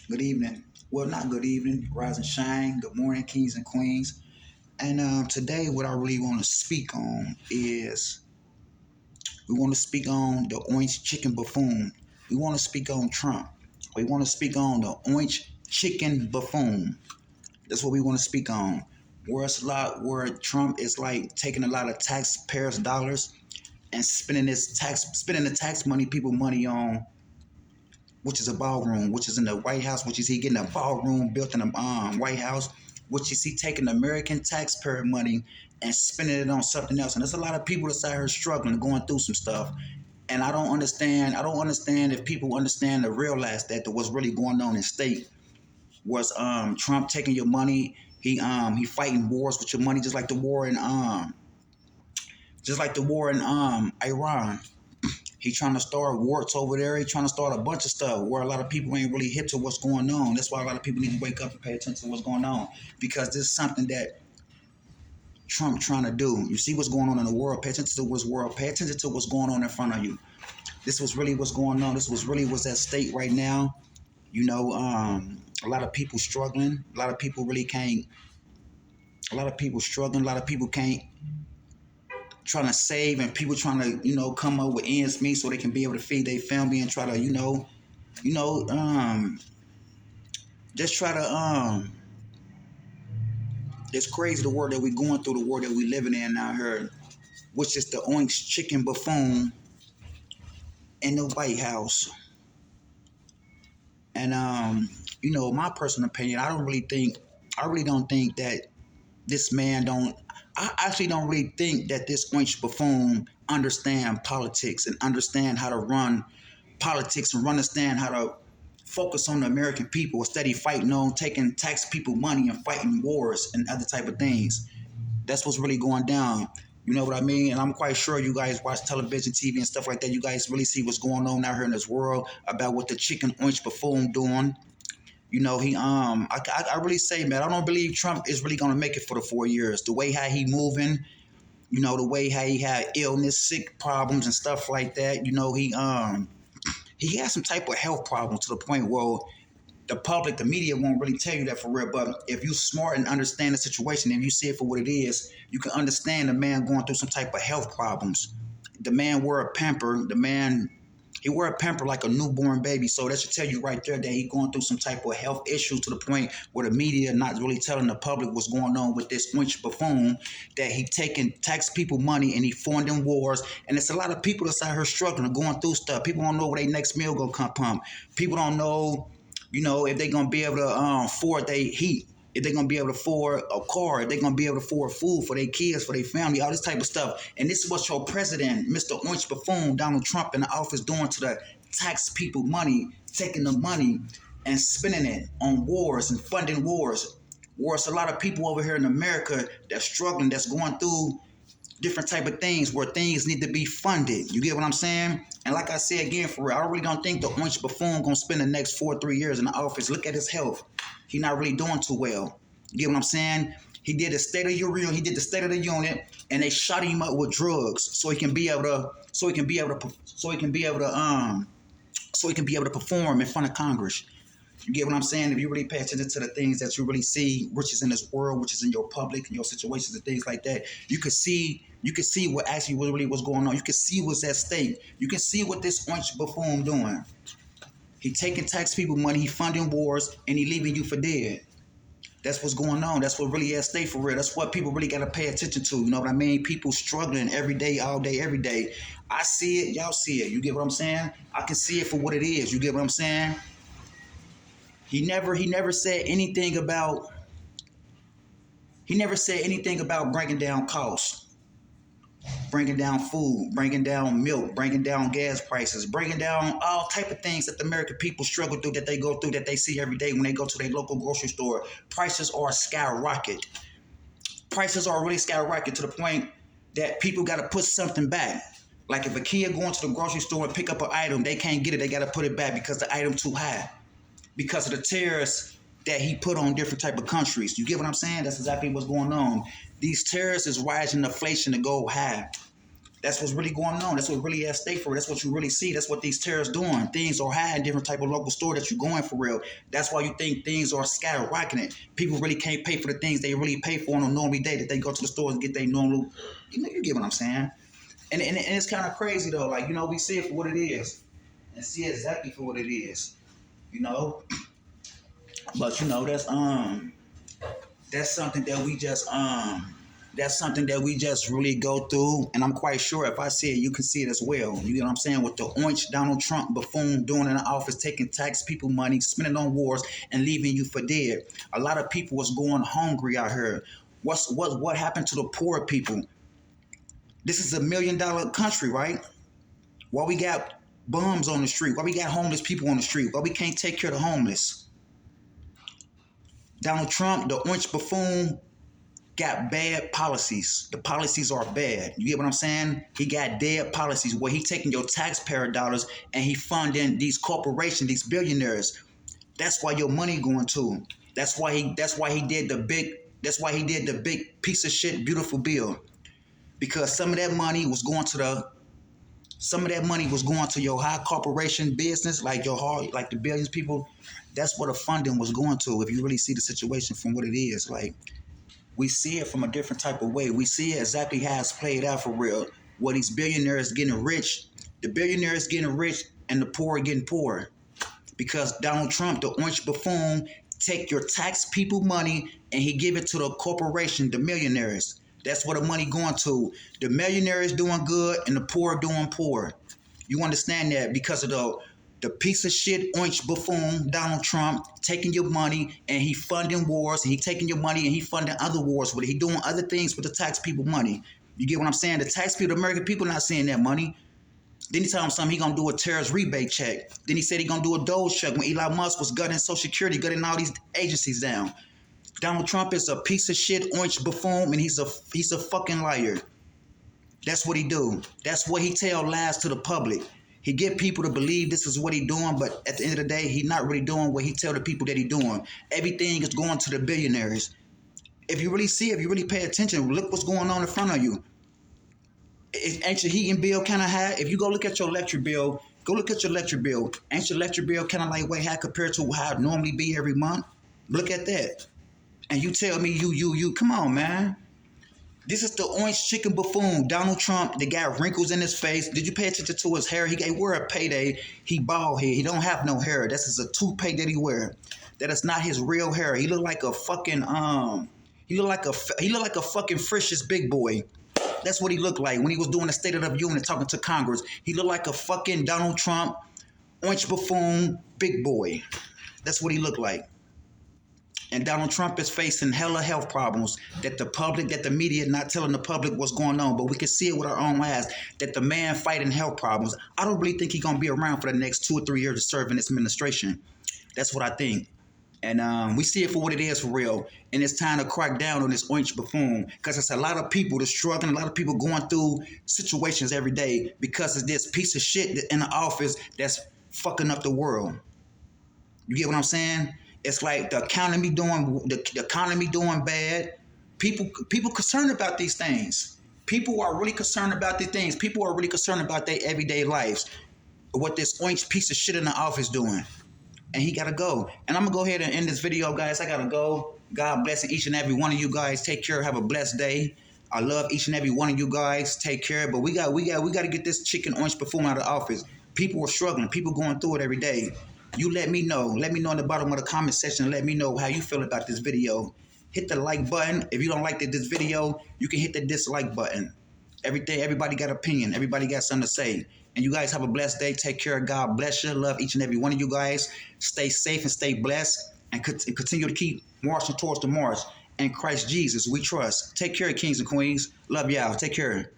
Good evening. Well, not good evening, rise and shine. Good morning, kings and queens. And today, what I really want to speak on is we want to speak on the orange chicken buffoon. We want to speak on Trump. We want to speak on the orange chicken buffoon. That's what we want to speak on. Where Trump is like taking a lot of taxpayers' dollars and spending the tax money, people money on, which is a ballroom, which is in the White House, which is he getting a ballroom built in the White House, which is he taking American taxpayer money and spending it on something else. And there's a lot of people that's out here struggling, going through some stuff. And I don't understand. I don't understand if people understand the realize that what's really going on in state was Trump taking your money. He fighting wars with your money, just like the war in Iran. He trying to start warts over there. He trying to start a bunch of stuff where a lot of people ain't really hip to what's going on. That's why a lot of people need to wake up and pay attention to what's going on, because this is something that Trump trying to do. You see what's going on in the world. Pay attention to what's world. Pay attention to what's going on in front of you. This was really what's going on. This was really what's at stake right now. You know, a lot of people struggling. A lot of people really can't. A lot of people struggling. A lot of people can't trying to save, and people trying to come up with ends meet so they can be able to feed their family and try to you know just try to it's crazy the world that we're going through, the world that we're living in now here, which is the orange chicken buffoon in the White House. And my personal opinion, I really don't think that this man don't I actually don't really think that this orange buffoon understand politics and understand how to run politics and understand how to focus on the American people instead of fighting on taking tax people money and fighting wars and other type of things. That's what's really going down. You know what I mean? And I'm quite sure you guys watch television, TV, and stuff like that. You guys really see what's going on out here in this world about what the chicken orange buffoon doing. I really say, man, I don't believe Trump is really gonna make it for the 4 years. The way how he moving, the way how he had illness, sick problems and stuff like that. He has some type of health problem to the point where the public, the media won't really tell you that for real. But if you smart and understand the situation, and you see it for what it is, you can understand the man going through some type of health problems. The man wear a pamper. He wear a pamper like a newborn baby. So that should tell you right there that he going through some type of health issue to the point where the media not really telling the public what's going on with this orange buffoon, that he taking tax people money and he funding wars. And it's a lot of people that's out here struggling, going through stuff. People don't know where their next meal gonna come from. People don't know, if they're gonna be able to afford their heat, if they're gonna be able to afford a car, if they're gonna be able to afford food for their kids, for their family, all this type of stuff. And this is what your president, Mr. Orange Buffoon, Donald Trump in the office doing to the tax people money, taking the money and spending it on wars and funding wars. Wars, a lot of people over here in America that's struggling, that's going through different type of things where things need to be funded. You get what I'm saying? And like I said again, for real, I really don't think the orange buffoon gonna spend the next 3 years in the office. Look at his health. He not really doing too well. You get what I'm saying? He did the State of the Union. He did the State of the Union, and they shot him up with drugs so he can be able to perform in front of Congress. You get what I'm saying? If you really pay attention to the things that you really see, which is in this world, which is in your public and your situations and things like that, you could see what actually really was going on. You can see what's at stake. You can see what this orange buffoon doing. He taking tax people money, he funding wars, and he leaving you for dead. That's what's going on. That's what really at stake for real. That's what people really got to pay attention to. You know what I mean? People struggling every day, all day, every day. I see it. Y'all see it. You get what I'm saying? I can see it for what it is. You get what I'm saying? He never said anything about bringing down costs, bringing down food, bringing down milk, bringing down gas prices, bringing down all type of things that the American people struggle through, that they go through, that they see every day when they go to their local grocery store. Prices are skyrocket. Prices are really skyrocket to the point that people got to put something back. Like if a kid going to the grocery store and pick up an item, they can't get it. They got to put it back because the item too high, because of the tariffs that he put on different type of countries. You get what I'm saying? That's exactly what's going on. These tariffs is rising inflation to go high. That's what's really going on. That's what really at stake for. That's what you really see. That's what these terrorists doing. Things are high in different type of local store that you're going for real. That's why you think things are skyrocketing. People really can't pay for the things they really pay for on a normal day that they go to the stores and get their normal. You get what I'm saying? And it's kind of crazy though. Like, we see it for what it is and see it exactly for what it is. You know, but that's something that we just really go through, and I'm quite sure if I see it, you can see it as well. You know what I'm saying? With the orange Donald Trump buffoon doing in the office, taking tax people money, spending on wars, and leaving you for dead. A lot of people was going hungry out here. What happened to the poor people? This is $1 million country, right? Why we got bums on the street? Why we got homeless people on the street? Why we can't take care of the homeless? Donald Trump, the orange buffoon, got bad policies. The policies are bad. You get what I'm saying? He got dead policies where he taking your taxpayer dollars and he funding these corporations, these billionaires. That's why your money going to. That's why he did the big piece of shit beautiful bill. Because some of that money was going to your high corporation business, like the billions people. That's what the funding was going to. If you really see the situation from what it is, like, we see it from a different type of way. We see it exactly how it's played out for real. Where these billionaires getting rich, the billionaires getting rich, and the poor getting poor. Because Donald Trump, the orange buffoon, take your tax people money and he give it to the corporation, the millionaires. That's where the money going to. The millionaires doing good and the poor doing poor. You understand that because of the piece of shit orange buffoon Donald Trump taking your money and he funding wars, and he taking your money and he funding other wars with it. He doing other things with the tax people money. You get what I'm saying? The tax people, the American people not seeing that money. Then he tell him something, he gonna do a terrorist rebate check. Then he said he gonna do a Doge check when Elon Musk was gutting Social Security, gutting all these agencies down. Donald Trump is a piece of shit orange buffoon, and he's a fucking liar. That's what he do. That's what he tell lies to the public. He get people to believe this is what he doing, but at the end of the day, he not really doing what he tell the people that he doing. Everything is going to the billionaires. If you really see, if you really pay attention, look what's going on in front of you. Ain't your heating bill kind of high? If you go look at your electric bill, Ain't your electric bill kind of like way high compared to how it normally be every month? Look at that. And you tell me you, come on, man. This is the orange chicken buffoon, Donald Trump. The guy wrinkles in his face. Did you pay attention to his hair? He wear a payday. He bald head. He don't have no hair. This is a toupee that he wear. That is not his real hair. He look like a fucking He look like a fucking Frisch's big boy. That's what he looked like when he was doing the State of the Union talking to Congress. He looked like a fucking Donald Trump, orange buffoon, big boy. That's what he looked like. And Donald Trump is facing hella health problems that the media not telling the public what's going on. But we can see it with our own eyes that the man fighting health problems. I don't really think he's going to be around for the next 2 or 3 years to serve in this administration. That's what I think. And we see it for what it is for real. And it's time to crack down on this orange buffoon because it's a lot of people that's struggling, a lot of people going through situations every day because of this piece of shit in the office that's fucking up the world. You get what I'm saying? It's like the economy doing bad. People concerned about these things. People are really concerned about these things. People are really concerned about their everyday lives. What this orange piece of shit in the office doing. And he gotta go. And I'm gonna go ahead and end this video, guys. I gotta go. God bless each and every one of you guys. Take care. Have a blessed day. I love each and every one of you guys. Take care. But we gotta get this chicken orange buffoon out of the office. People are struggling. People going through it every day. You let me know. Let me know in the bottom of the comment section. Let me know how you feel about this video. Hit the like button. If you don't like this video, you can hit the dislike button. Everybody got opinion. Everybody got something to say. And you guys have a blessed day. Take care. God bless you. Love each and every one of you guys. Stay safe and stay blessed. And continue to keep marching towards the march. And Christ Jesus, we trust. Take care, kings and queens. Love y'all. Take care.